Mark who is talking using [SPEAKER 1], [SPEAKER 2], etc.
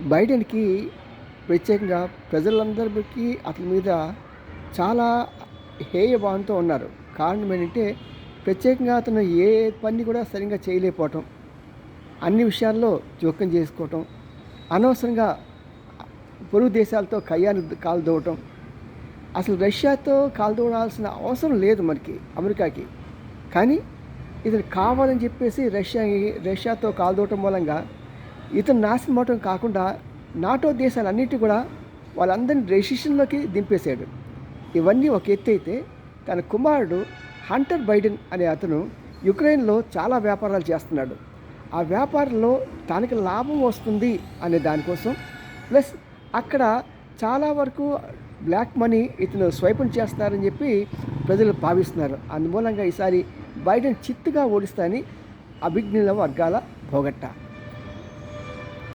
[SPEAKER 1] బైడెన్‌కి ప్రత్యేకంగా ప్రజలందరికీ అతని మీద చాలా హేయభావంతో ఉన్నారు. కారణం ఏంటంటే, ప్రత్యేకంగా అతను ఏ పని కూడా సరిగ్గా చేయలేకపోవటం, అన్ని విషయాల్లో జోక్యం చేసుకోవటం, అనవసరంగా పొరుగు దేశాలతో కయ్యాన్ని కాలదూవటం. అసలు రష్యాతో కాలదూడాల్సిన అవసరం లేదు మనకి, అమెరికాకి. కానీ ఇతను కావాలని చెప్పేసి రష్యాతో కాలదూవటం మూలంగా ఇతను నాశనం అవటం కాకుండా నాటో దేశాలన్నిటి కూడా వాళ్ళందరినీ రెసిషన్‌లోకి దింపేశాడు. ఇవన్నీ ఒక ఎత్తైతే, తన కుమారుడు హంటర్ బైడెన్ అనే అతను యుక్రెయిన్‌లో చాలా వ్యాపారాలు చేస్తున్నాడు. ఆ వ్యాపారంలో తనకి లాభం వస్తుంది అనే దానికోసం, ప్లస్ అక్కడ చాలా వరకు బ్లాక్ మనీ ఇతను స్వైపం చేస్తున్నారని చెప్పి ప్రజలు భావిస్తున్నారు. అందుమూలంగా ఈసారి బైడెన్ చిత్తుగా ఓడిస్తానని అభిజ్ఞుల వర్గాల పోగట్ట.